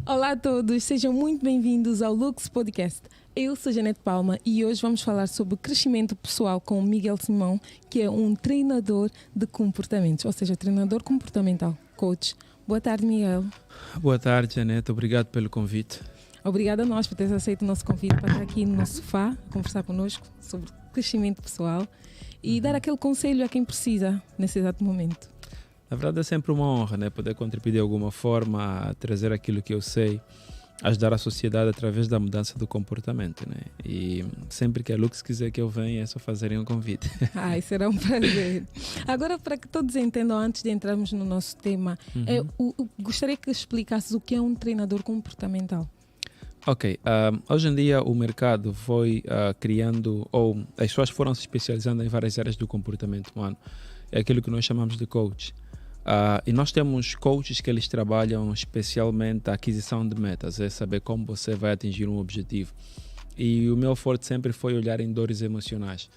Olá a todos, sejam muito bem-vindos ao Lux Podcast. Eu sou Janete Palma e hoje vamos falar sobre crescimento pessoal com o Miguel Simão, que é um treinador de comportamentos, ou seja, treinador comportamental, coach. Boa tarde, Miguel. Boa tarde, Janete. Obrigado pelo convite. Obrigada a nós por teres aceito o nosso convite para estar aqui no nosso sofá, a conversar connosco sobre crescimento pessoal e dar aquele conselho a quem precisa nesse exato momento. Na verdade é sempre uma honra, né? Poder contribuir de alguma forma a trazer aquilo que eu sei, ajudar a sociedade através da mudança do comportamento, né? E sempre que a Lux quiser que eu venha, é só fazerem um convite. Ai, será um prazer. Agora, para que todos entendam, antes de entrarmos no nosso tema, gostaria que explicasses o que é um treinador comportamental. Ok, hoje em dia o mercado foi criando, ou as pessoas foram se especializando em várias áreas do comportamento humano. É aquilo que nós chamamos de coach. E nós temos coaches que eles trabalham especialmente a aquisição de metas, é saber como você vai atingir um objetivo. E o meu forte sempre foi olhar em dores emocionais.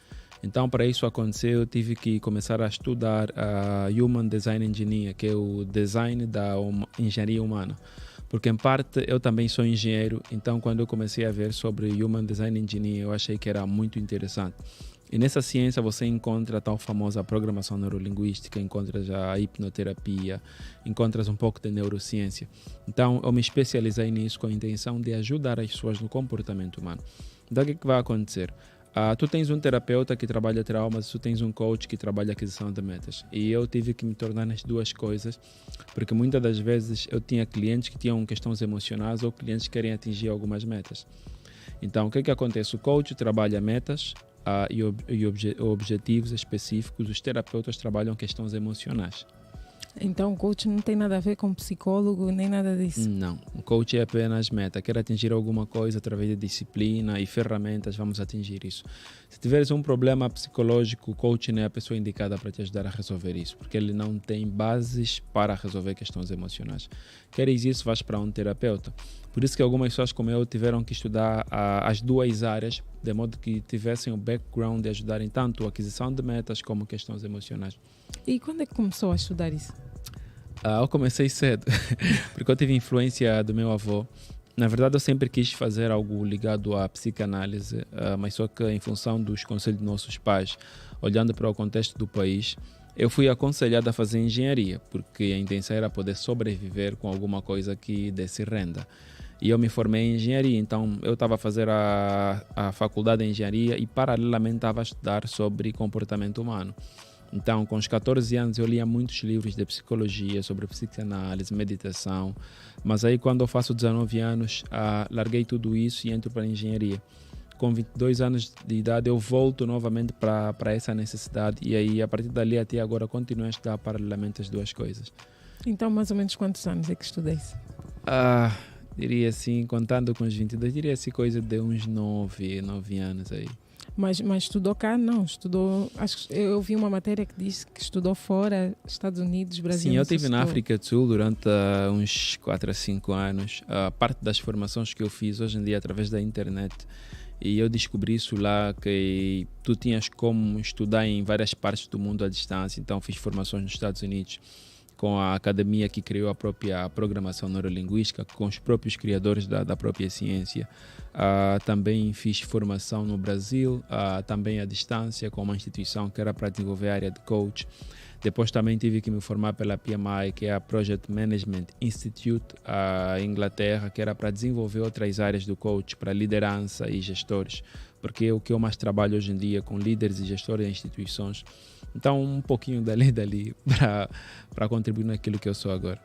Então, para isso acontecer, eu tive que começar a estudar a Human Design Engineer, que é o design da engenharia humana. Porque, em parte, eu também sou engenheiro, então quando eu comecei a ver sobre Human Design Engineer, eu achei que era muito interessante. E nessa ciência você encontra a tal famosa programação neurolinguística, encontras a hipnoterapia, encontras um pouco de neurociência. Então eu me especializei nisso com a intenção de ajudar as pessoas no comportamento humano. Então o que vai acontecer? Tu tens um terapeuta que trabalha traumas, tu tens um coach que trabalha aquisição de metas. E eu tive que me tornar nas duas coisas, porque muitas das vezes eu tinha clientes que tinham questões emocionais ou clientes que querem atingir algumas metas. Então o que acontece? O coach trabalha metas, e objetivos específicos, os terapeutas trabalham questões emocionais. Então o coach não tem nada a ver com psicólogo, nem nada disso? Não, o coach é apenas meta. Quer atingir alguma coisa através de disciplina e ferramentas, vamos atingir isso. Se tiveres um problema psicológico, o coach não é a pessoa indicada para te ajudar a resolver isso, porque ele não tem bases para resolver questões emocionais. Queres isso, vais para um terapeuta. Por isso que algumas pessoas como eu tiveram que estudar as duas áreas, de modo que tivessem o background de ajudarem tanto a aquisição de metas como questões emocionais. E quando é que começou a estudar isso? Eu comecei cedo, porque eu tive influência do meu avô. Na verdade, eu sempre quis fazer algo ligado à psicanálise, mas só que em função dos conselhos dos nossos pais, olhando para o contexto do país, eu fui aconselhado a fazer engenharia, porque a intenção era poder sobreviver com alguma coisa que desse renda. E eu me formei em engenharia, então eu estava a fazer a faculdade de engenharia e paralelamente estava a estudar sobre comportamento humano. Então, com os 14 anos, eu lia muitos livros de psicologia, sobre psicanálise, meditação. Mas aí, quando eu faço 19 anos, larguei tudo isso e entro para a engenharia. Com 22 anos de idade, eu volto novamente para essa necessidade. E aí, a partir dali até agora, continuo a estudar paralelamente as duas coisas. Então, mais ou menos quantos anos é que estudei? Diria assim, contando com os 22, diria assim coisa de uns 9 anos aí. Mas estudou cá? Não, estudou... Acho que eu vi uma matéria que diz que estudou fora, Estados Unidos, Brasil. Sim, eu estive na África do Sul durante uns 4 a 5 anos. Parte das formações que eu fiz hoje em dia através da internet. E eu descobri isso lá, que tu tinhas como estudar em várias partes do mundo à distância. Então fiz formações nos Estados Unidos, com a academia que criou a própria programação neurolinguística, com os próprios criadores da própria ciência. Também fiz formação no Brasil, também à distância, com uma instituição que era para desenvolver a área de coach. Depois também tive que me formar pela PMI, que é a Project Management Institute, em Inglaterra, que era para desenvolver outras áreas do coach, para liderança e gestores, porque é o que eu mais trabalho hoje em dia com líderes e gestores de instituições. Então, um pouquinho dali para contribuir naquilo que eu sou agora.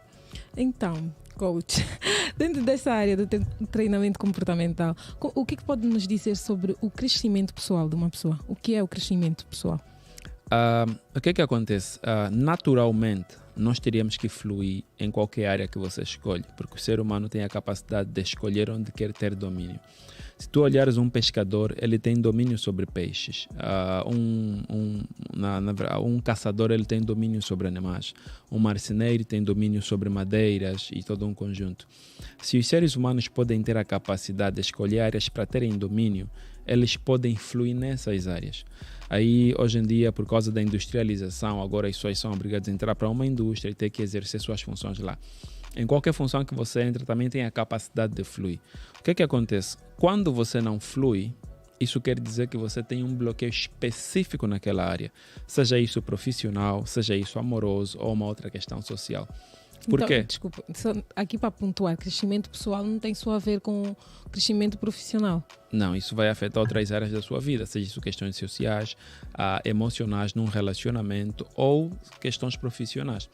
Então, coach, dentro dessa área do treinamento comportamental, o que pode nos dizer sobre o crescimento pessoal de uma pessoa? O que é o crescimento pessoal? O que acontece? Naturalmente, nós teríamos que fluir em qualquer área que você escolhe, porque o ser humano tem a capacidade de escolher onde quer ter domínio. Se tu olhares um pescador, ele tem domínio sobre peixes. Um caçador, ele tem domínio sobre animais. Um marceneiro tem domínio sobre madeiras e todo um conjunto. Se os seres humanos podem ter a capacidade de escolher áreas para terem domínio, eles podem fluir nessas áreas. Aí, hoje em dia, por causa da industrialização, agora as pessoas são obrigadas a entrar para uma indústria e ter que exercer suas funções lá. Em qualquer função que você entra, também tem a capacidade de fluir. O que acontece? Quando você não flui, isso quer dizer que você tem um bloqueio específico naquela área. Seja isso profissional, seja isso amoroso ou uma outra questão social. Por quê? Desculpa, só aqui para pontuar, crescimento pessoal não tem só a ver com crescimento profissional. Não, isso vai afetar outras áreas da sua vida, seja isso questões sociais, emocionais num relacionamento ou questões profissionais.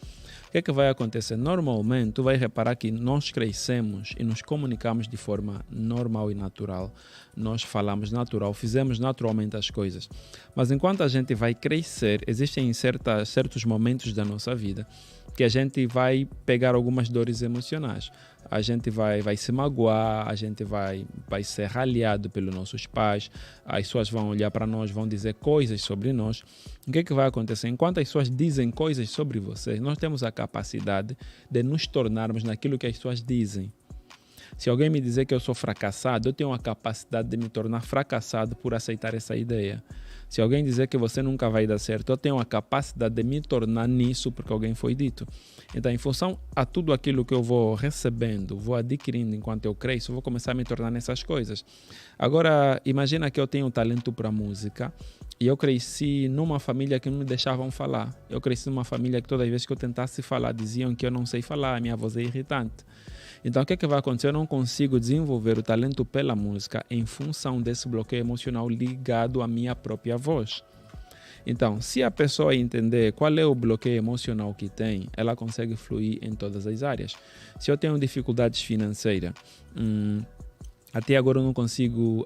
O que vai acontecer? Normalmente, tu vai reparar que nós crescemos e nos comunicamos de forma normal e natural. Nós falamos natural, fizemos naturalmente as coisas. Mas enquanto a gente vai crescer, existem certos momentos da nossa vida que a gente vai pegar algumas dores emocionais. A gente vai se magoar, a gente vai ser ralhado pelos nossos pais, as pessoas vão olhar para nós, vão dizer coisas sobre nós. O que vai acontecer? Enquanto as pessoas dizem coisas sobre vocês, nós temos a capacidade de nos tornarmos naquilo que as pessoas dizem. Se alguém me dizer que eu sou fracassado, eu tenho a capacidade de me tornar fracassado por aceitar essa ideia. Se alguém dizer que você nunca vai dar certo, eu tenho a capacidade de me tornar nisso porque alguém foi dito. Então, em função a tudo aquilo que eu vou recebendo, vou adquirindo enquanto eu cresço, eu vou começar a me tornar nessas coisas. Agora, imagina que eu tenho talento para música e eu cresci numa família que não me deixavam falar. Eu cresci numa família que todas as vezes que eu tentasse falar, diziam que eu não sei falar, a minha voz é irritante. Então, o que vai acontecer? Eu não consigo desenvolver o talento pela música em função desse bloqueio emocional ligado à minha própria voz. Então, se a pessoa entender qual é o bloqueio emocional que tem, ela consegue fluir em todas as áreas. Se eu tenho dificuldades financeiras, até agora eu não consigo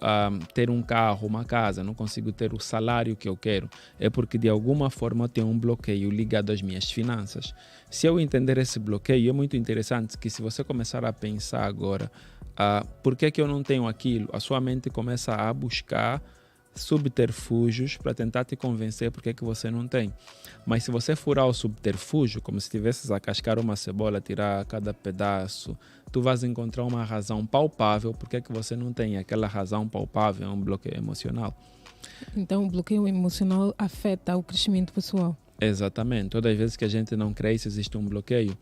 ter um carro, uma casa, não consigo ter o salário que eu quero. É porque de alguma forma eu tenho um bloqueio ligado às minhas finanças. Se eu entender esse bloqueio, é muito interessante que se você começar a pensar agora, por que eu não tenho aquilo? A sua mente começa a buscar subterfúgios para tentar te convencer porque que você não tem. Mas se você furar o subterfúgio, como se estivesses a cascar uma cebola, tirar cada pedaço, tu vais encontrar uma razão palpável porque que você não tem. Aquela razão palpável é um bloqueio emocional. Então, o bloqueio emocional afeta o crescimento pessoal. Exatamente. Todas as vezes que a gente não cresce, existe um bloqueio.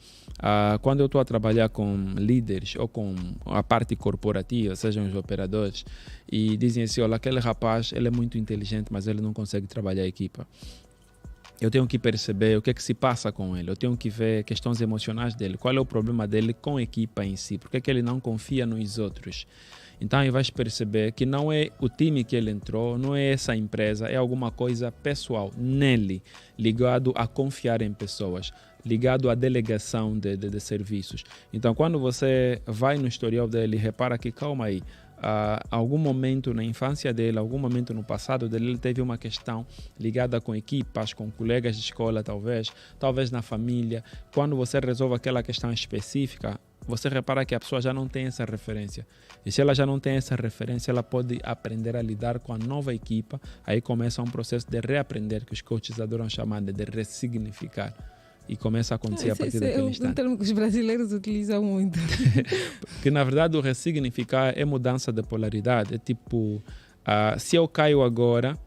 Quando eu estou a trabalhar com líderes ou com a parte corporativa, sejam os operadores, e dizem assim, olha, aquele rapaz, ele é muito inteligente, mas ele não consegue trabalhar a equipa. Eu tenho que perceber o que é que se passa com ele. Eu tenho que ver questões emocionais dele. Qual é o problema dele com a equipa em si? Por que é que ele não confia nos outros? Então aí vais perceber que não é o time que ele entrou, não é essa empresa, é alguma coisa pessoal nele, ligado a confiar em pessoas, ligado à delegação de serviços. Então quando você vai no historial dele, repara que, calma aí, algum momento na infância dele, algum momento no passado dele, ele teve uma questão ligada com equipas, com colegas de escola talvez na família. Quando você resolve aquela questão específica, você repara que a pessoa já não tem essa referência. E se ela já não tem essa referência, ela pode aprender a lidar com a nova equipa. Aí começa um processo de reaprender, que os coaches adoram chamar de ressignificar. E começa a acontecer a partir daquele instante. É um termo que os brasileiros utilizam muito. Porque, na verdade, o ressignificar é mudança de polaridade. É tipo, se eu caio agora,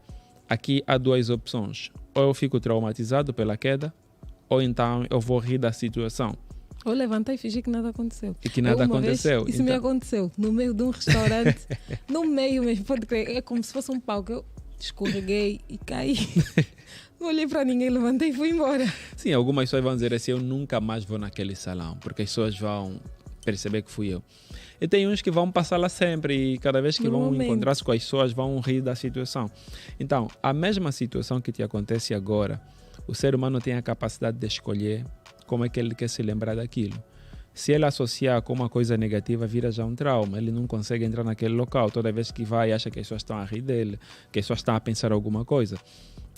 aqui há duas opções. Ou eu fico traumatizado pela queda, ou então eu vou rir da situação. Ou levantar e fingir que nada aconteceu. E que nada aconteceu. Isso me aconteceu no meio de um restaurante, no meio mesmo, pode crer, é como se fosse um palco. Eu escorreguei e caí. Não olhei para ninguém, levantei e fui embora. Sim, algumas pessoas vão dizer assim, eu nunca mais vou naquele salão, porque as pessoas vão perceber que fui eu. E tem uns que vão passar lá sempre e cada vez que vão encontrar-se com as pessoas vão rir da situação. Então, a mesma situação que te acontece agora, o ser humano tem a capacidade de escolher como é que ele quer se lembrar daquilo. Se ele associar com uma coisa negativa, vira já um trauma. Ele não consegue entrar naquele local. Toda vez que vai, acha que as pessoas estão a rir dele, que as pessoas estão a pensar alguma coisa.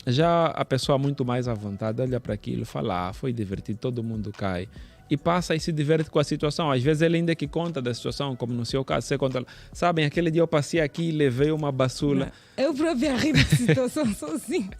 Já a pessoa muito mais à vontade olha para aquilo e fala, foi divertido, todo mundo cai. E passa e se diverte com a situação. Às vezes ele ainda que conta da situação, como no seu caso, você conta, sabem, aquele dia eu passei aqui e levei uma basula. Eu própria ri da situação sozinha.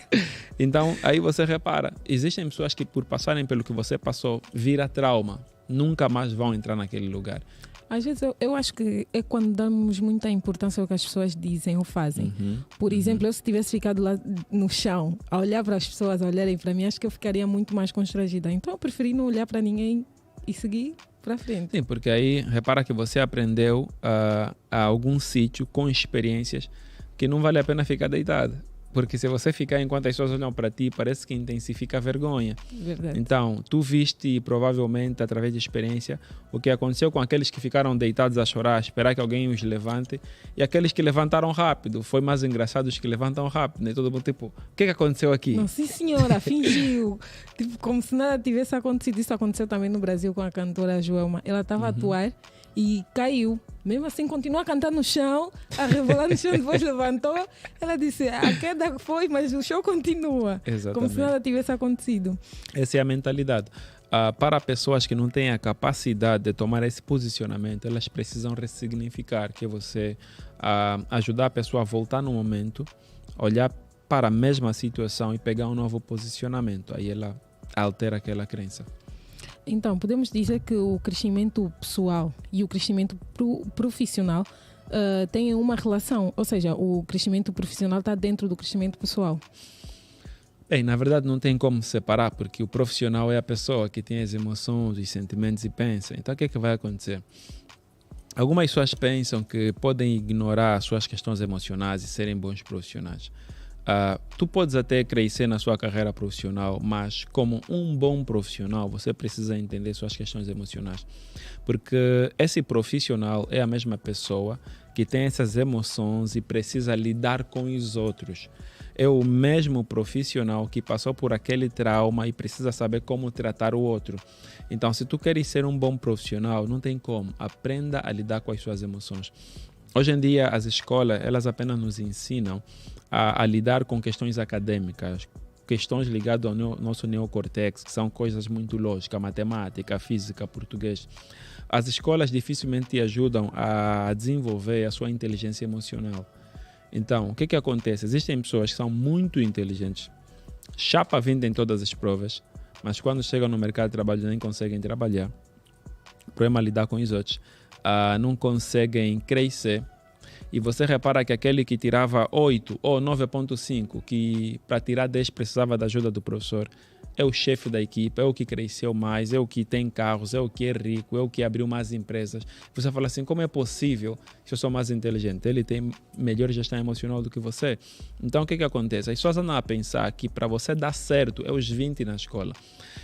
Então, aí você repara, existem pessoas que por passarem pelo que você passou, vira trauma. Nunca mais vão entrar naquele lugar. Às vezes eu acho que é quando damos muita importância ao que as pessoas dizem ou fazem. Por exemplo, eu se tivesse ficado lá no chão, a olhar para as pessoas, a olharem para mim, acho que eu ficaria muito mais constrangida. Então eu preferi não olhar para ninguém e seguir para frente. Sim, porque aí repara que você aprendeu a algum sítio com experiências que não vale a pena ficar deitado. Porque se você ficar enquanto as pessoas olham para ti, parece que intensifica a vergonha. Verdade. Então, tu viste provavelmente, através de experiência, o que aconteceu com aqueles que ficaram deitados a chorar, a esperar que alguém os levante, e aqueles que levantaram rápido. Foi mais engraçado os que levantam rápido, né? Todo mundo tipo, o que aconteceu aqui? Não, sim, senhora, fingiu. Tipo, como se nada tivesse acontecido. Isso aconteceu também no Brasil com a cantora Joelma. Ela estava a atuar e caiu. Mesmo assim, continuou a cantar no chão, a rebolar no chão, depois levantou. Ela disse, a queda foi, mas o show continua. Exatamente. Como se nada tivesse acontecido. Essa é a mentalidade. Para pessoas que não têm a capacidade de tomar esse posicionamento, elas precisam ressignificar, que é você ajudar a pessoa a voltar no momento, olhar para a mesma situação e pegar um novo posicionamento. Aí ela altera aquela crença. Então, podemos dizer que o crescimento pessoal e o crescimento profissional têm uma relação, ou seja, o crescimento profissional está dentro do crescimento pessoal. Bem, na verdade não tem como separar, porque o profissional é a pessoa que tem as emoções, os sentimentos e pensa. Então o que é que vai acontecer? Algumas pessoas pensam que podem ignorar as suas questões emocionais e serem bons profissionais. Tu podes até crescer na sua carreira profissional, mas como um bom profissional, você precisa entender suas questões emocionais. Porque esse profissional é a mesma pessoa que tem essas emoções e precisa lidar com os outros. É o mesmo profissional que passou por aquele trauma e precisa saber como tratar o outro. Então, se tu queres ser um bom profissional, não tem como. Aprenda a lidar com as suas emoções. Hoje em dia, as escolas, elas apenas nos ensinam a lidar com questões acadêmicas, questões ligadas ao nosso neocortex, que são coisas muito lógicas, matemática, física, português. As escolas dificilmente te ajudam a desenvolver a sua inteligência emocional. Então, o que acontece? Existem pessoas que são muito inteligentes, chapa 20 em todas as provas, mas quando chegam no mercado de trabalho nem conseguem trabalhar. O problema é lidar com os outros. Não conseguem crescer. E você repara que aquele que tirava 8 ou 9.5, que para tirar 10 precisava da ajuda do professor, é o chefe da equipe, é o que cresceu mais, é o que tem carros, é o que é rico, é o que abriu mais empresas. Você fala assim, como é possível que eu sou mais inteligente? Ele tem melhor gestão emocional do que você. Então o que acontece? As pessoas andam a pensar que para você dar certo é os 20 na escola.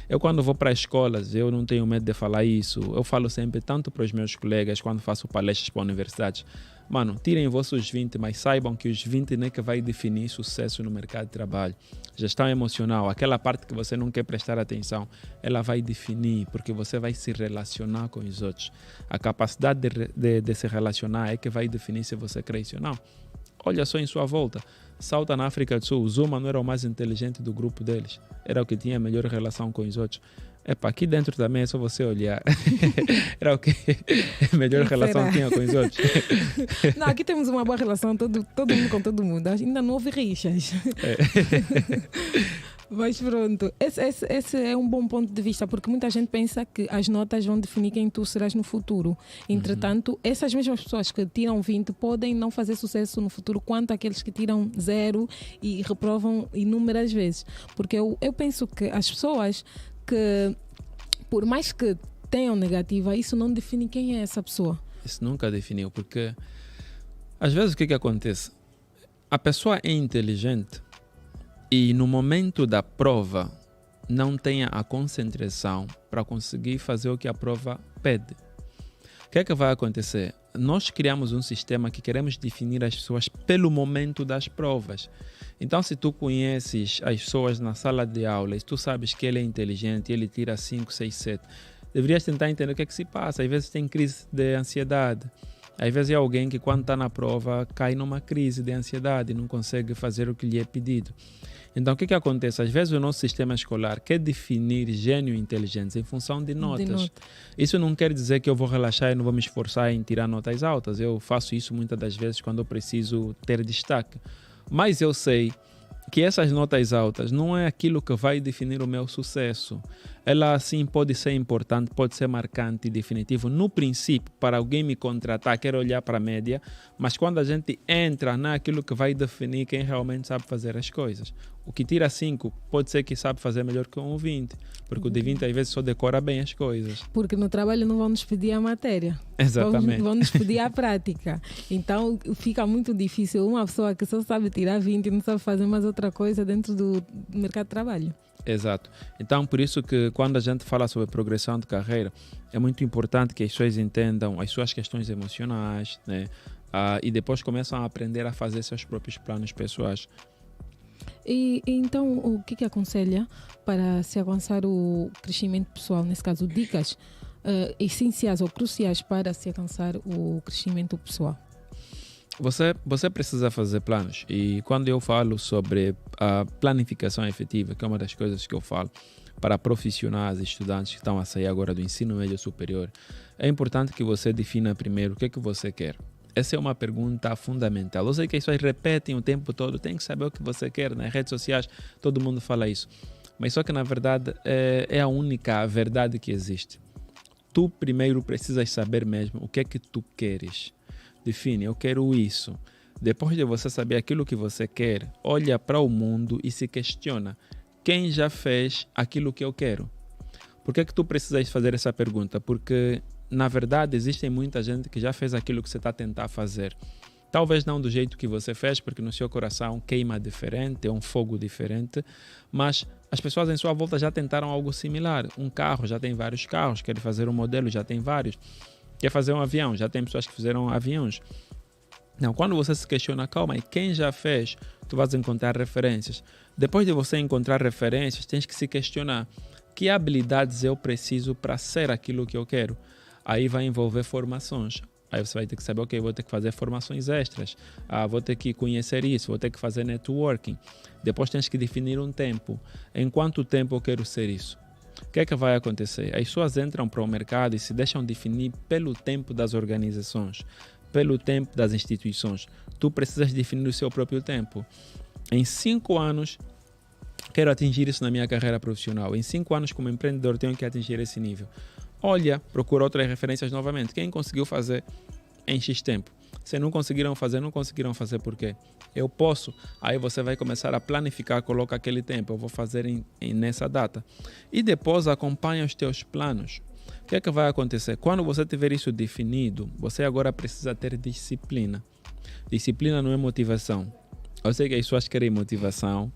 Eu quando vou para escolas, eu não tenho medo de falar isso. Eu falo sempre tanto para os meus colegas quando faço palestras para universidades. Mano, tirem vossos 20, mas saibam que os 20 não é que vai definir sucesso no mercado de trabalho. Gestão emocional, aquela parte que você não quer prestar atenção, ela vai definir, porque você vai se relacionar com os outros. A capacidade de se relacionar é que vai definir se você cresce ou não. Olha só em sua volta. Salta na África do Sul, o Zuma não era o mais inteligente do grupo deles. Era o que tinha a melhor relação com os outros. Aqui dentro também é só você olhar. Era o que a melhor relação tinha com os outros. Não, aqui temos uma boa relação, todo mundo com todo mundo. Ainda não houve rixas. Mas pronto, esse é um bom ponto de vista, porque muita gente pensa que as notas vão definir quem tu serás no futuro. Entretanto, essas mesmas pessoas que tiram 20 podem não fazer sucesso no futuro quanto aqueles que tiram 0 e reprovam inúmeras vezes. Porque eu penso que as pessoas que, por mais que tenham negativa, isso não define quem é essa pessoa. Isso nunca definiu, porque às vezes o que acontece? A pessoa é inteligente e no momento da prova não tem a concentração para conseguir fazer o que a prova pede. O que é que vai acontecer? Nós criamos um sistema que queremos definir as pessoas pelo momento das provas. Então, se tu conheces as pessoas na sala de aula e tu sabes que ele é inteligente e ele tira 5, 6, 7, deverias tentar entender o que é que se passa. Às vezes tem crise de ansiedade. Às vezes é alguém que quando está na prova cai numa crise de ansiedade e não consegue fazer o que lhe é pedido. Então, o que acontece? Às vezes o nosso sistema escolar quer definir gênio e inteligência em função de notas. Isso não quer dizer que eu vou relaxar e não vou me esforçar em tirar notas altas. Eu faço isso muitas das vezes quando eu preciso ter destaque. Mas eu sei que essas notas altas não é aquilo que vai definir o meu sucesso. Ela sim pode ser importante, pode ser marcante e definitivo. No princípio, para alguém me contratar, quero olhar para a média, mas quando a gente entra naquilo que vai definir quem realmente sabe fazer as coisas. O que tira 5 pode ser que sabe fazer melhor que um 20, porque o de 20 às vezes só decora bem as coisas. Porque no trabalho não vão nos pedir a matéria. Exatamente. Vão nos pedir a prática. Então fica muito difícil uma pessoa que só sabe tirar 20 e não sabe fazer mais outra coisa dentro do mercado de trabalho. Exato. Então, por isso que quando a gente fala sobre progressão de carreira, é muito importante que as pessoas entendam as suas questões emocionais, né? E depois começam a aprender a fazer seus próprios planos pessoais. E então, o que aconselha para se avançar o crescimento pessoal? Nesse caso, dicas essenciais ou cruciais para se alcançar o crescimento pessoal. Você precisa fazer planos. E quando eu falo sobre a planificação efetiva, que é uma das coisas que eu falo para profissionais e estudantes que estão a sair agora do ensino médio superior, é importante que você defina primeiro o que é que você quer. Essa é uma pergunta fundamental. Eu sei que as pessoas repetem o tempo todo, tem que saber o que você quer. Nas redes sociais todo mundo fala isso. Mas só que na verdade é a única verdade que existe. Tu primeiro precisas saber mesmo o que é que tu queres. Define, eu quero isso. Depois de você saber aquilo que você quer, olha para o mundo e se questiona. Quem já fez aquilo que eu quero? Por que é que tu precisas fazer essa pergunta? Porque na verdade, existe muita gente que já fez aquilo que você está a tentar fazer. Talvez não do jeito que você fez, porque no seu coração queima diferente, é um fogo diferente, mas as pessoas em sua volta já tentaram algo similar. Um carro, já tem vários carros, quer fazer um modelo, já tem vários. Quer fazer um avião, já tem pessoas que fizeram aviões. Não, quando você se questiona, calma, e quem já fez, tu vais encontrar referências. Depois de você encontrar referências, tens que se questionar que habilidades eu preciso para ser aquilo que eu quero. Aí vai envolver formações. Aí você vai ter que saber, ok, vou ter que fazer formações extras. Vou ter que conhecer isso, vou ter que fazer networking. Depois tens que definir um tempo. Em quanto tempo eu quero ser isso? O que é que vai acontecer? As pessoas entram para o mercado e se deixam definir pelo tempo das organizações, pelo tempo das instituições. Tu precisas definir o seu próprio tempo. Em 5 anos, quero atingir isso na minha carreira profissional. Em 5 anos, como empreendedor, tenho que atingir esse nível. Olha, procura outras referências novamente. Quem conseguiu fazer em X tempo? Se não conseguiram fazer por quê? Eu posso. Aí você vai começar a planificar, coloca aquele tempo. Eu vou fazer nessa data. E depois acompanha os teus planos. O que é que vai acontecer? Quando você tiver isso definido, você agora precisa ter disciplina. Disciplina não é motivação. Eu sei que as pessoas querem motivação,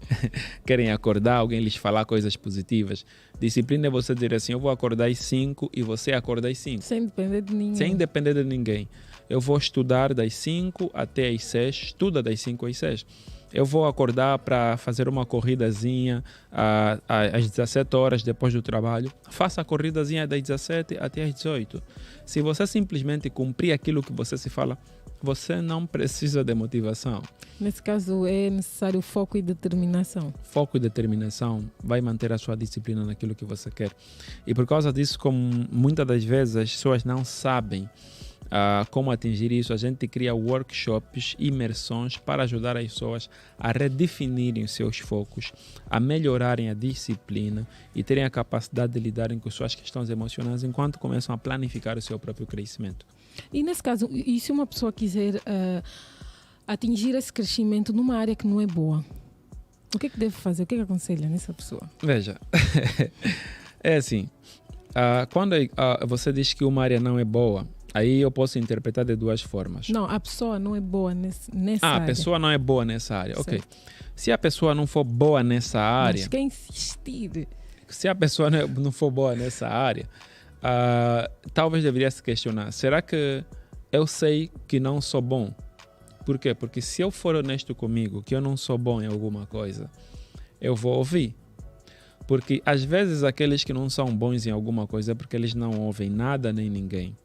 querem acordar, alguém lhes falar coisas positivas. Disciplina é você dizer assim, eu vou acordar às 5 e você acorda às 5. Sem depender de ninguém. Sem depender de ninguém. Eu vou estudar das 5 até às 6, estuda das 5 às 6. Eu vou acordar para fazer uma corridazinha às 17 horas depois do trabalho. Faça a corridazinha das 17 até às 18. Se você simplesmente cumprir aquilo que você se fala, você não precisa de motivação. Nesse caso é necessário foco e determinação. Foco e determinação vai manter a sua disciplina naquilo que você quer. E por causa disso, como muitas das vezes as pessoas não sabem como atingir isso, a gente cria workshops, imersões para ajudar as pessoas a redefinirem os seus focos, a melhorarem a disciplina e terem a capacidade de lidarem com suas questões emocionais enquanto começam a planificar o seu próprio crescimento. E nesse caso, e se uma pessoa quiser atingir esse crescimento numa área que não é boa, o que é que deve fazer? O que é que aconselha nessa pessoa? Veja, é assim, quando você diz que uma área não é boa, aí eu posso interpretar de duas formas. Não, a pessoa não é boa nessa área. A pessoa não é boa nessa área, certo. Ok. Se a pessoa não for boa nessa área... Mas quer insistir. Se a pessoa não for boa nessa área, talvez deveria se questionar, será que eu sei que não sou bom? Por quê? Porque se eu for honesto comigo, que eu não sou bom em alguma coisa, eu vou ouvir. Porque às vezes aqueles que não são bons em alguma coisa é porque eles não ouvem nada nem ninguém.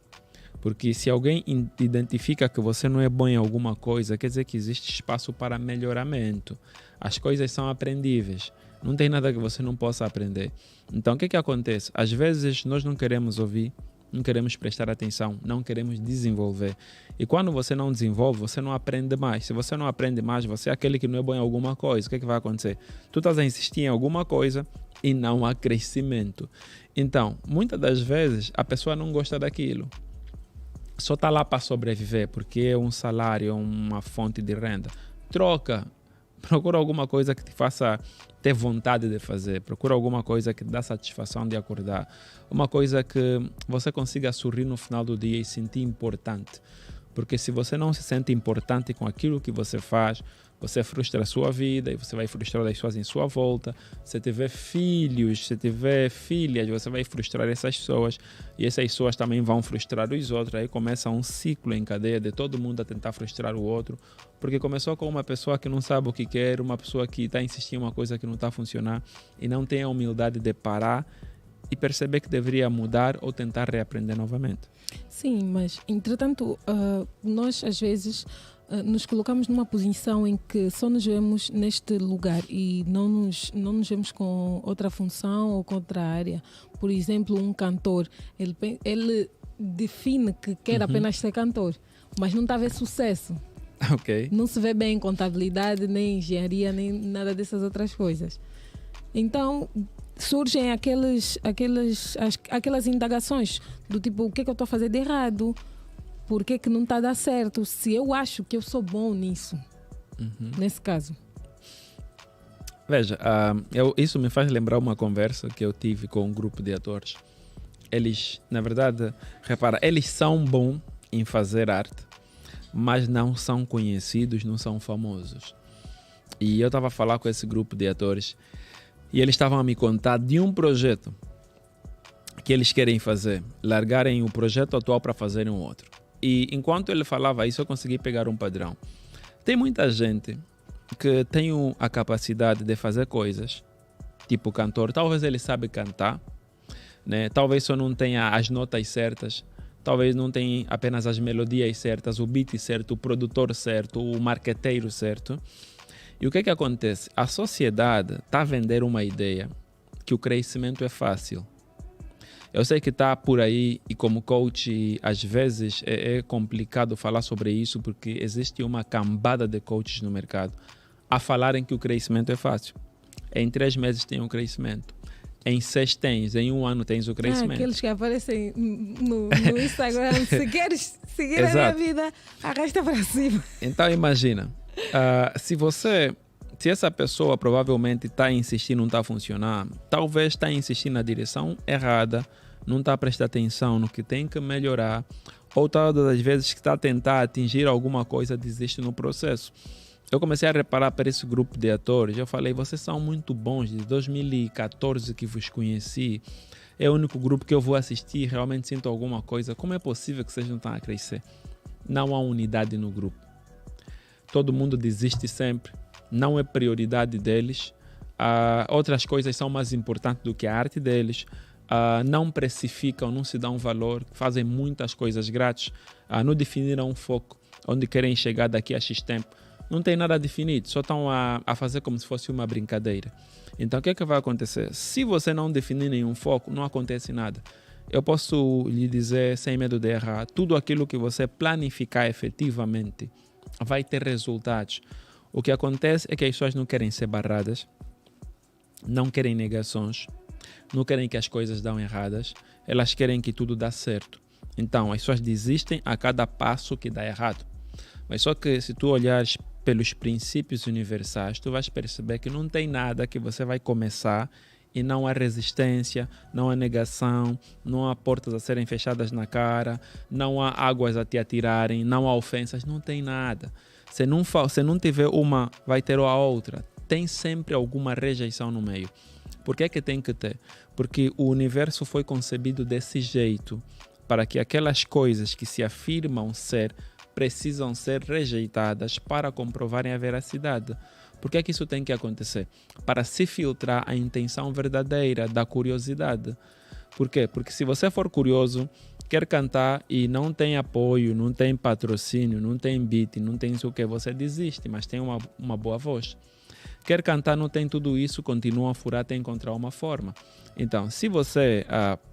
Porque se alguém identifica que você não é bom em alguma coisa, quer dizer que existe espaço para melhoramento. As coisas são aprendíveis. Não tem nada que você não possa aprender. Então, o que acontece? Às vezes, nós não queremos ouvir, não queremos prestar atenção, não queremos desenvolver. E quando você não desenvolve, você não aprende mais. Se você não aprende mais, você é aquele que não é bom em alguma coisa. O que vai acontecer? Tu estás a insistir em alguma coisa e não há crescimento. Então, muitas das vezes, a pessoa não gosta daquilo. Só está lá para sobreviver, porque é um salário, é uma fonte de renda. Troca Procura alguma coisa que te faça ter vontade de fazer. Procura alguma coisa que te dá satisfação de acordar. Uma coisa que você consiga sorrir no final do dia e sentir importante. Porque se você não se sente importante com aquilo que você faz, você frustra a sua vida e você vai frustrar as pessoas em sua volta. Se tiver filhos, se tiver filhas, você vai frustrar essas pessoas e essas pessoas também vão frustrar os outros. Aí começa um ciclo em cadeia de todo mundo a tentar frustrar o outro, porque começou com uma pessoa que não sabe o que quer, uma pessoa que está insistindo em uma coisa que não está a funcionar e não tem a humildade de parar e perceber que deveria mudar ou tentar reaprender novamente. Sim, mas entretanto, nós às vezes nos colocamos numa posição em que só nos vemos neste lugar e não nos vemos com outra função ou com outra área. Por exemplo, um cantor, ele define que quer apenas ser cantor, mas não está a ver sucesso. Ok. Não se vê bem em contabilidade, nem em engenharia, nem nada dessas outras coisas. Então surgem aquelas indagações do tipo, o que é que eu estou a fazer de errado? Por que que não está a dar certo? Se eu acho que eu sou bom nisso, nesse caso. Veja, isso me faz lembrar uma conversa que eu tive com um grupo de atores. Eles, na verdade, repara, eles são bons em fazer arte, mas não são conhecidos, não são famosos. E eu estava a falar com esse grupo de atores e eles estavam a me contar de um projeto que eles querem fazer, largarem o projeto atual para fazerem um outro. E enquanto ele falava isso, eu consegui pegar um padrão. Tem muita gente que tem a capacidade de fazer coisas, tipo cantor. Talvez ele sabe cantar, né? Talvez só não tenha as notas certas, talvez não tenha apenas as melodias certas, o beat certo, o produtor certo, o marqueteiro certo. E o que que acontece? A sociedade está a vender uma ideia que o crescimento é fácil. Eu sei que está por aí e como coach às vezes é complicado falar sobre isso porque existe uma cambada de coaches no mercado a falarem que o crescimento é fácil. Em 3 meses tem um crescimento. Em 6 tens, em 1 ano tens o crescimento. Aqueles que aparecem no Instagram, se queres seguir a minha vida, arrasta para cima. Então imagina, se essa pessoa provavelmente está a insistir e não está a funcionar, talvez está a insistir na direção errada, não está a prestar atenção no que tem que melhorar, ou todas as vezes que está a tentar atingir alguma coisa, desiste no processo. Eu comecei a reparar para esse grupo de atores, eu falei, vocês são muito bons, de 2014 que vos conheci, é o único grupo que eu vou assistir, realmente sinto alguma coisa, como é possível que vocês não estão a crescer? Não há unidade no grupo. Todo mundo desiste sempre, não é prioridade deles, outras coisas são mais importantes do que a arte deles, não precificam, não se dão valor, fazem muitas coisas grátis, não definiram um foco, onde querem chegar daqui a X tempo. Não tem nada definido, só estão a fazer como se fosse uma brincadeira. Então o que é que vai acontecer? Se você não definir nenhum foco, não acontece nada. Eu posso lhe dizer, sem medo de errar, tudo aquilo que você planificar efetivamente vai ter resultados. O que acontece é que as pessoas não querem ser barradas, não querem negações, não querem que as coisas dão erradas, elas querem que tudo dê certo. Então as pessoas desistem a cada passo que dá errado. Mas só que se tu olhares pelos princípios universais, tu vais perceber que não tem nada que você vai começar e não há resistência, não há negação, não há portas a serem fechadas na cara, não há águas a te atirarem, não há ofensas, não tem nada. Se não tiver uma, vai ter a outra. Tem sempre alguma rejeição no meio. Por que é que tem que ter? Porque o universo foi concebido desse jeito, para que aquelas coisas que se afirmam ser precisam ser rejeitadas para comprovarem a veracidade. Por que é que isso tem que acontecer? Para se filtrar a intenção verdadeira da curiosidade. Por quê? Porque se você for curioso, quer cantar e não tem apoio, não tem patrocínio, não tem beat, não tem isso que você desiste, mas tem uma boa voz. Quer cantar, não tem tudo isso, continua a furar até encontrar uma forma. Então, se você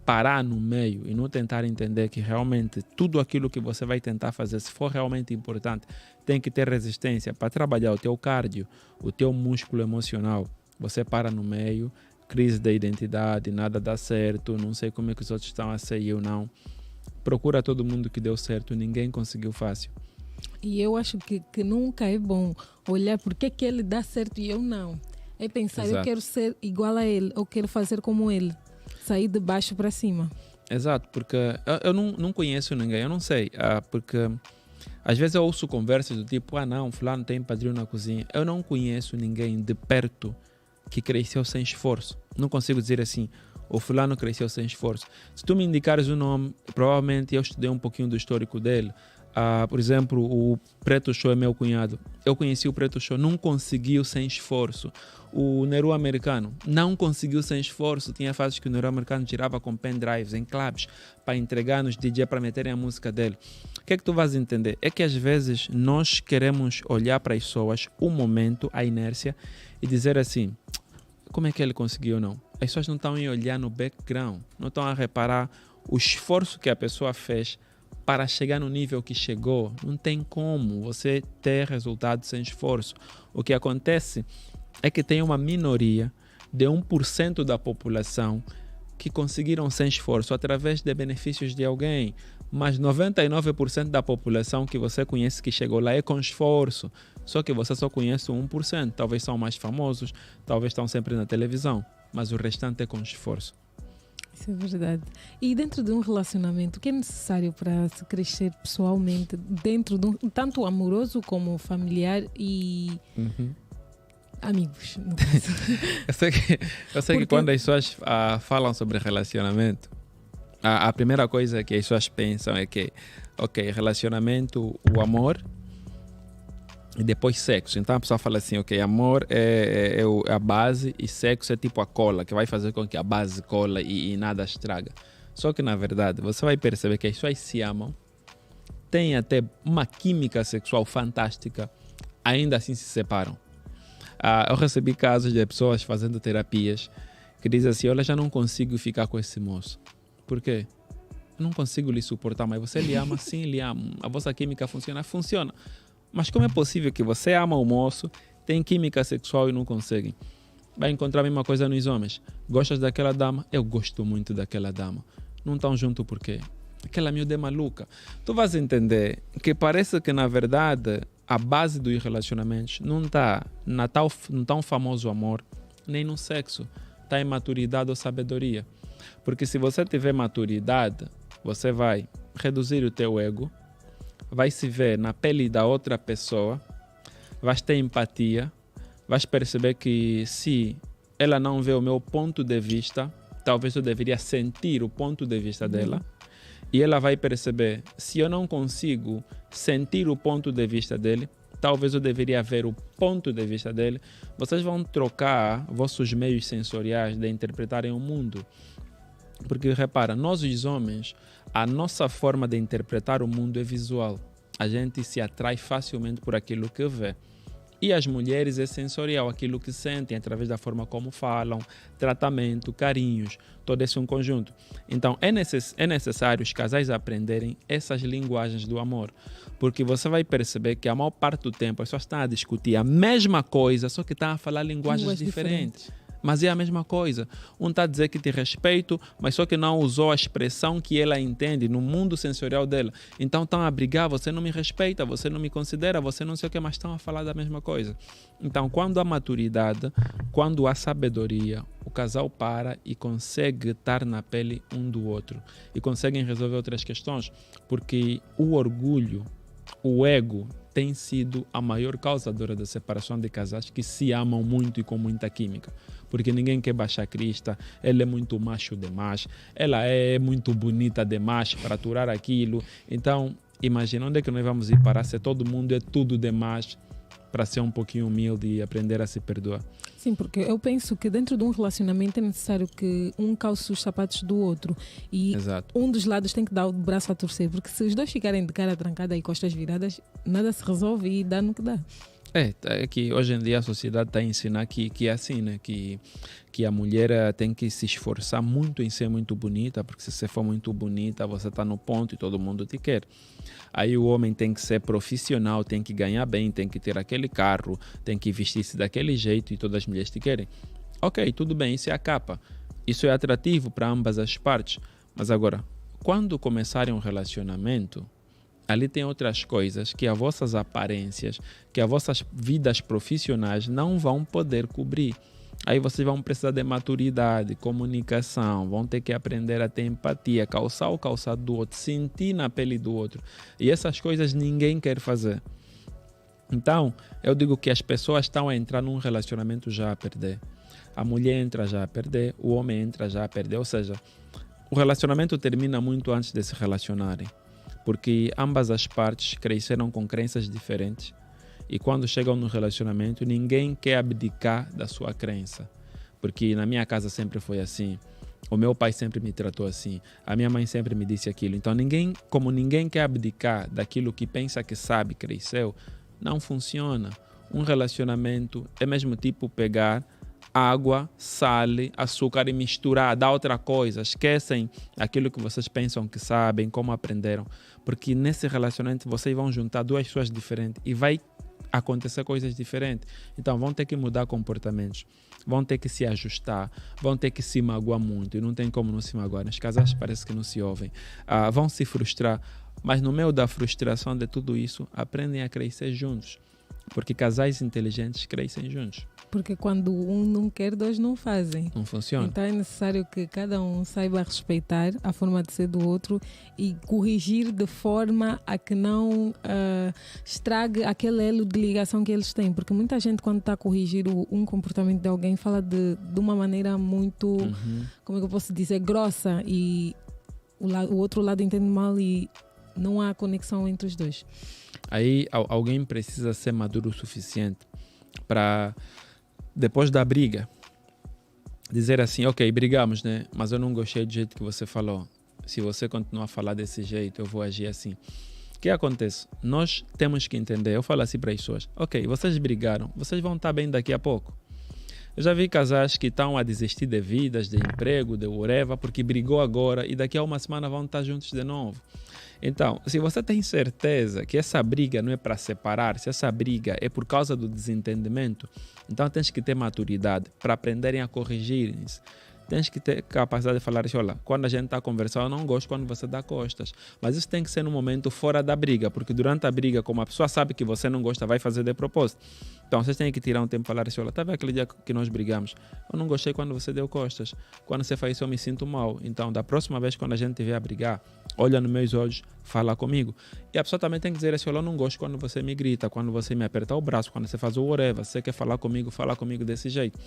parar no meio e não tentar entender que realmente tudo aquilo que você vai tentar fazer, se for realmente importante, tem que ter resistência para trabalhar o teu cardio, o teu músculo emocional. Você para no meio, crise da identidade, nada dá certo, não sei como é que os outros estão a ser e eu não. Procura todo mundo que deu certo, ninguém conseguiu fácil. E eu acho que nunca é bom olhar porque que ele dá certo e eu não. É pensar, Exato. eu quero ser igual a ele, ou quero fazer como ele. Sair de baixo para cima. Exato, porque eu não conheço ninguém, eu não sei, porque às vezes eu ouço conversas do tipo, não, fulano tem padrinho na cozinha. Eu não conheço ninguém de perto que cresceu sem esforço. Não consigo dizer assim, o fulano cresceu sem esforço. Se tu me indicares o nome, provavelmente eu estudei um pouquinho do histórico dele. Por exemplo, o Preto Show é meu cunhado. Eu conheci o Preto Show, não conseguiu sem esforço. O Neru americano não conseguiu sem esforço. Tinha fases que o Neru americano tirava com pendrives em clubs para entregar nos DJ para meterem a música dele. O que é que tu vais entender? É que às vezes nós queremos olhar para as pessoas, o momento, a inércia e dizer assim, como é que ele conseguiu ou não? As pessoas não estão a olhar no background, não estão a reparar o esforço que a pessoa fez para chegar no nível que chegou. Não tem como você ter resultado sem esforço. O que acontece é que tem uma minoria de 1% da população que conseguiram sem esforço através de benefícios de alguém. Mas 99% da população que você conhece que chegou lá é com esforço. Só que você só conhece 1%. Talvez são mais famosos, talvez estão sempre na televisão. Mas o restante é com esforço. Isso é verdade. E dentro de um relacionamento, o que é necessário para se crescer pessoalmente, dentro de tanto amoroso como familiar e amigos? No caso. Eu sei que quando as pessoas falam sobre relacionamento, a primeira coisa que as pessoas pensam é que, ok, relacionamento, o amor e depois sexo. Então a pessoa fala assim, ok, amor é a base e sexo é tipo a cola, que vai fazer com que a base cola e nada estraga. Só que na verdade você vai perceber que as pessoas se amam, têm até uma química sexual fantástica, ainda assim se separam. Eu recebi casos de pessoas fazendo terapias que dizem assim, olha, já não consigo ficar com esse moço. Por quê? Eu não consigo lhe suportar, mas você lhe ama? Sim, lhe amo. A vossa química funciona? Funciona. Mas como é possível que você ama o moço, tem química sexual e não conseguem? Vai encontrar a mesma coisa nos homens. Gostas daquela dama? Eu gosto muito daquela dama. Não estão juntos por quê? Aquela miúda é maluca. Tu vais entender que parece que, na verdade, a base dos relacionamentos não está no tão famoso amor, nem no sexo. Está em maturidade ou sabedoria. Porque se você tiver maturidade, você vai reduzir o teu ego, vai se ver na pele da outra pessoa, vais ter empatia, vais perceber que se ela não vê o meu ponto de vista, talvez eu deveria sentir o ponto de vista dela. E ela vai perceber, se eu não consigo sentir o ponto de vista dele, talvez eu deveria ver o ponto de vista dele. Vocês vão trocar vossos meios sensoriais de interpretarem o mundo. Porque repara, nós os homens, a nossa forma de interpretar o mundo é visual. A gente se atrai facilmente por aquilo que vê. E as mulheres é sensorial, aquilo que sentem através da forma como falam, tratamento, carinhos, todo esse um conjunto. Então é necessário os casais aprenderem essas linguagens do amor, porque você vai perceber que a maior parte do tempo as pessoas estão a discutir a mesma coisa, só que estão a falar linguagens diferentes. Mas é a mesma coisa. Um está a dizer que te respeito, mas só que não usou a expressão que ela entende no mundo sensorial dela. Então estão a brigar, você não me respeita, você não me considera, você não sei o que, mas estão a falar da mesma coisa. Então, quando há maturidade, quando há sabedoria, o casal para e consegue estar na pele um do outro. E conseguem resolver outras questões. Porque o orgulho, o ego, tem sido a maior causadora da separação de casais que se amam muito e com muita química. Porque ninguém quer baixar a crista, ele é muito macho demais, ela é muito bonita demais para aturar aquilo. Então, imagina onde é que nós vamos ir parar se todo mundo é tudo demais para ser um pouquinho humilde e aprender a se perdoar. Sim, porque eu penso que dentro de um relacionamento é necessário que um calce os sapatos do outro e Exato. um dos lados tem que dar o braço a torcer, porque se os dois ficarem de cara trancada e costas viradas, nada se resolve e dá no que dá. É que hoje em dia a sociedade está a ensinar que é assim, né? Que a mulher tem que se esforçar muito em ser muito bonita, porque se você for muito bonita, você está no ponto e todo mundo te quer. Aí o homem tem que ser profissional, tem que ganhar bem, tem que ter aquele carro, tem que vestir-se daquele jeito e todas as mulheres te querem. Ok, tudo bem, isso é a capa. Isso é atrativo para ambas as partes. Mas agora, quando começarem um relacionamento, ali tem outras coisas que as vossas aparências, que as vossas vidas profissionais não vão poder cobrir. Aí vocês vão precisar de maturidade, comunicação, vão ter que aprender a ter empatia, calçar o calçado do outro, sentir na pele do outro. E essas coisas ninguém quer fazer. Então, eu digo que as pessoas estão a entrar num relacionamento já a perder. A mulher entra já a perder, o homem entra já a perder. Ou seja, o relacionamento termina muito antes de se relacionarem. Porque ambas as partes cresceram com crenças diferentes. E quando chegam no relacionamento, ninguém quer abdicar da sua crença. Porque na minha casa sempre foi assim. O meu pai sempre me tratou assim. A minha mãe sempre me disse aquilo. Então, como ninguém quer abdicar daquilo que pensa que sabe, cresceu, não funciona. Um relacionamento é mesmo tipo pegar água, sal, açúcar e misturar, dar outra coisa. Esquecem aquilo que vocês pensam que sabem, como aprenderam. Porque nesse relacionamento vocês vão juntar duas pessoas diferentes e vai acontecer coisas diferentes. Então vão ter que mudar comportamentos, vão ter que se ajustar, vão ter que se magoar muito e não tem como não se magoar. Os casais parece que não se ouvem, vão se frustrar, mas no meio da frustração de tudo isso aprendem a crescer juntos, porque casais inteligentes crescem juntos. Porque quando um não quer, dois não fazem. Não funciona. Então é necessário que cada um saiba respeitar a forma de ser do outro e corrigir de forma a que não estrague aquele elo de ligação que eles têm. Porque muita gente, quando está a corrigir um comportamento de alguém, fala de uma maneira muito, como é que eu posso dizer, grossa, e o outro lado entende mal e não há conexão entre os dois. Aí alguém precisa ser maduro o suficiente para, depois da briga, dizer assim, ok, brigamos, né? Mas eu não gostei do jeito que você falou. Se você continuar a falar desse jeito, eu vou agir assim. O que acontece? Nós temos que entender, eu falo assim para as pessoas, ok, vocês brigaram, vocês vão estar bem daqui a pouco. Eu já vi casais que estão a desistir de vidas, de emprego, de whatever, porque brigou agora e daqui a uma semana vão estar juntos de novo. Então, se você tem certeza que essa briga não é para separar, se essa briga é por causa do desentendimento, então tens que ter maturidade para aprenderem a corrigirem-se. Tens que ter capacidade de falar assim, olha, quando a gente está conversando, eu não gosto quando você dá costas. Mas isso tem que ser no momento fora da briga, porque durante a briga, como a pessoa sabe que você não gosta, vai fazer de propósito. Então, vocês têm que tirar um tempo e falar assim, olha, tá vendo aquele dia que nós brigamos? Eu não gostei quando você deu costas. Quando você faz isso, eu me sinto mal. Então, da próxima vez, quando a gente vier a brigar, olha nos meus olhos, fala comigo. E a pessoa também tem que dizer assim, olha, eu não gosto quando você me grita, quando você me aperta o braço, quando você faz o whatever, você quer falar comigo, fala comigo desse jeito.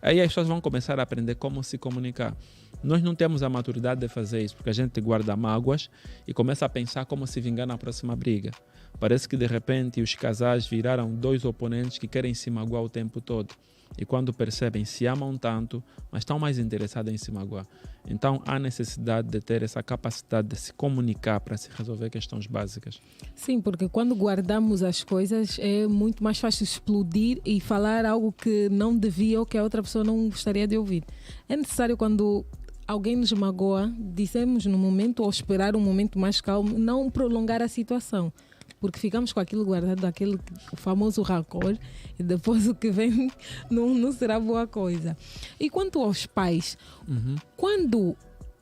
Aí as pessoas vão começar a aprender como se comunicar. Nós não temos a maturidade de fazer isso, porque a gente guarda mágoas e começa a pensar como se vingar na próxima briga. Parece que de repente os casais viraram dois oponentes que querem se magoar o tempo todo. E quando percebem, se amam tanto, mas estão mais interessados em se magoar. Então há necessidade de ter essa capacidade de se comunicar para se resolver questões básicas. Sim, porque quando guardamos as coisas é muito mais fácil explodir e falar algo que não devia ou que a outra pessoa não gostaria de ouvir. É necessário, quando alguém nos magoa, dizemos no momento, ou esperar um momento mais calmo, não prolongar a situação. Porque ficamos com aquilo guardado, aquele famoso rancor, e depois o que vem não será boa coisa. E quanto aos pais, quando,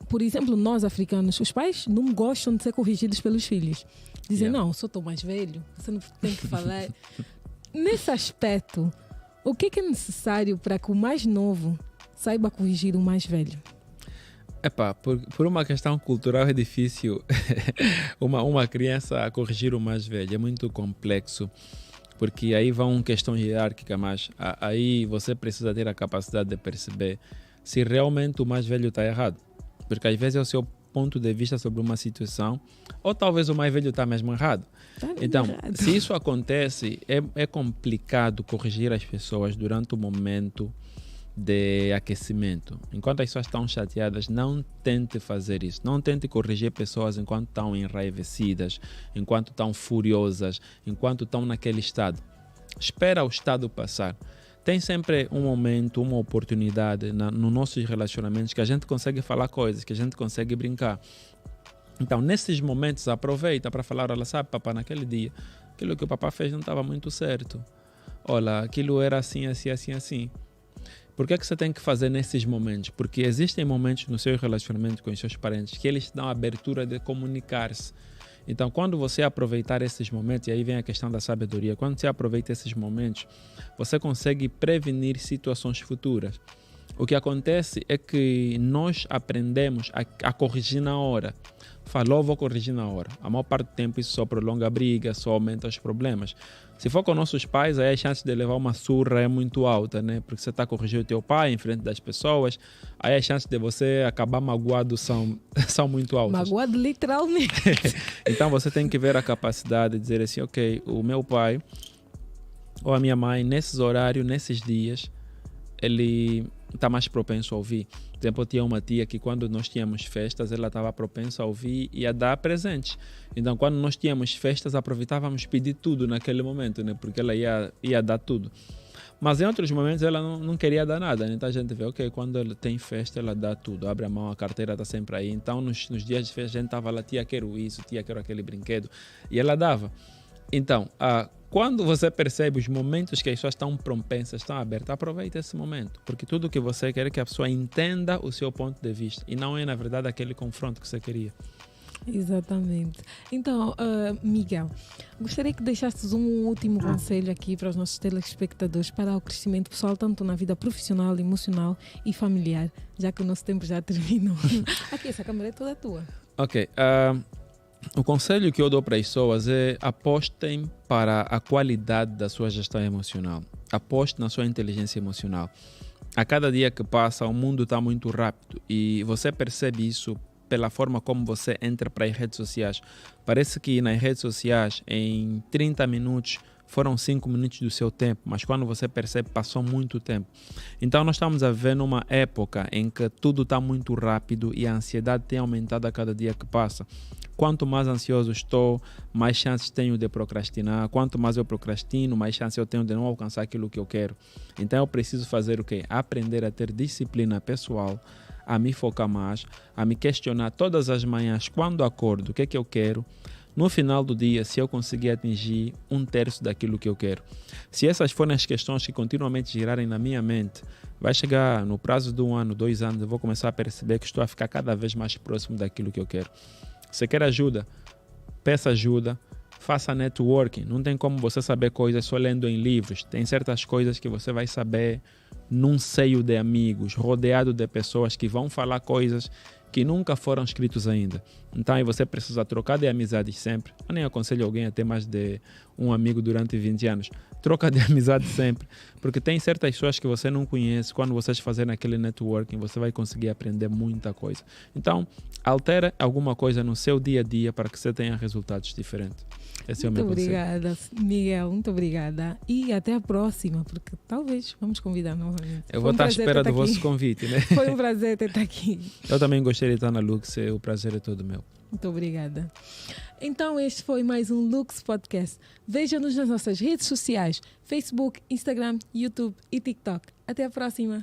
por exemplo, nós africanos, os pais não gostam de ser corrigidos pelos filhos. Dizem, não, sou tão mais velho, você não tem que falar. Nesse aspecto, o que é necessário para que o mais novo saiba corrigir o mais velho? Epá, por uma questão cultural é difícil uma criança a corrigir o mais velho, é muito complexo, porque aí vão questão hierárquica, mas aí você precisa ter a capacidade de perceber se realmente o mais velho está errado, porque às vezes é o seu ponto de vista sobre uma situação, ou talvez o mais velho está mesmo errado. Então, se isso acontece, é complicado corrigir as pessoas durante o momento de aquecimento. Enquanto as pessoas estão chateadas, não tente fazer isso. Não tente corrigir pessoas enquanto estão enraivecidas, enquanto estão furiosas, enquanto estão naquele estado. Espera o estado passar. Tem sempre um momento, uma oportunidade nos nossos relacionamentos que a gente consegue falar coisas, que a gente consegue brincar. Então, nesses momentos, aproveita para falar, olha, sabe, papá, naquele dia, aquilo que o papá fez não estava muito certo. Olha, aquilo era assim, assim, assim, assim. Por que você tem que fazer nesses momentos? Porque existem momentos no seu relacionamento com os seus parentes que eles dão a abertura de comunicar-se. Então, quando você aproveitar esses momentos, e aí vem a questão da sabedoria, quando você aproveita esses momentos, você consegue prevenir situações futuras. O que acontece é que nós aprendemos a corrigir na hora. Falou, vou corrigir na hora. A maior parte do tempo isso só prolonga a briga, só aumenta os problemas. Se for com nossos pais, aí a chance de levar uma surra é muito alta, né? Porque você está corrigindo o teu pai em frente das pessoas, aí a chance de você acabar magoado são muito altas. Magoado literalmente. Então você tem que ver a capacidade de dizer assim, ok, o meu pai ou a minha mãe, nesses horários, nesses dias, ele está mais propenso a ouvir. Por exemplo, eu tinha uma tia que quando nós tínhamos festas, ela estava propensa a ouvir e a dar presentes. Então, quando nós tínhamos festas, aproveitávamos pedir tudo naquele momento, né? Porque ela ia dar tudo. Mas em outros momentos ela não queria dar nada. Né? Então a gente vê, ok, quando ela tem festa, ela dá tudo. Abre a mão, a carteira está sempre aí. Então nos dias de festa a gente estava lá, tia, quero isso, tia, quero aquele brinquedo. E ela dava. Então, quando você percebe os momentos que as pessoas estão propensas, estão abertas, aproveita esse momento. Porque tudo que você quer é que a pessoa entenda o seu ponto de vista. E não é, na verdade, aquele confronto que você queria. Exatamente. Então, Miguel, gostaria que deixasses um último conselho aqui para os nossos telespectadores para o crescimento pessoal, tanto na vida profissional, emocional e familiar, já que o nosso tempo já terminou. Aqui, essa câmera é toda tua. Ok. O conselho que eu dou para as pessoas é apostem para a qualidade da sua gestão emocional. Aposte na sua inteligência emocional. A cada dia que passa, o mundo está muito rápido e você percebe isso pela forma como você entra para as redes sociais. Parece que nas redes sociais, em 30 minutos, foram 5 minutos do seu tempo, mas quando você percebe, passou muito tempo. Então, nós estamos a viver numa época em que tudo está muito rápido e a ansiedade tem aumentado a cada dia que passa. Quanto mais ansioso estou, mais chances tenho de procrastinar. Quanto mais eu procrastino, mais chances eu tenho de não alcançar aquilo que eu quero. Então, eu preciso fazer o quê? Aprender a ter disciplina pessoal, a me focar mais, a me questionar todas as manhãs, quando acordo, o que é que eu quero. No final do dia, se eu conseguir atingir 1/3 daquilo que eu quero. Se essas forem as questões que continuamente girarem na minha mente, vai chegar no prazo de 1 ano, 2 anos, eu vou começar a perceber que estou a ficar cada vez mais próximo daquilo que eu quero. Se quer ajuda, peça ajuda, faça networking. Não tem como você saber coisas só lendo em livros. Tem certas coisas que você vai saber num seio de amigos, rodeado de pessoas que vão falar coisas que nunca foram escritos ainda. Então aí você precisa trocar de amizades sempre. Eu nem aconselho alguém a ter mais de um amigo durante 20 anos. Troca de amizade sempre, porque tem certas pessoas que você não conhece. Quando vocês fazerem aquele networking, você vai conseguir aprender muita coisa. Então, altera alguma coisa no seu dia a dia para que você tenha resultados diferentes. Esse é o meu conselho. Muito obrigada, Miguel. Muito obrigada. E até a próxima, porque talvez vamos convidar novamente. Eu vou estar à espera do vosso convite, né? Foi um prazer ter aqui. Eu também gostaria de estar na Lux. O prazer é todo meu. Muito obrigada. Então, este foi mais um Lux Podcast. Veja-nos nas nossas redes sociais: Facebook, Instagram, YouTube e TikTok. Até a próxima.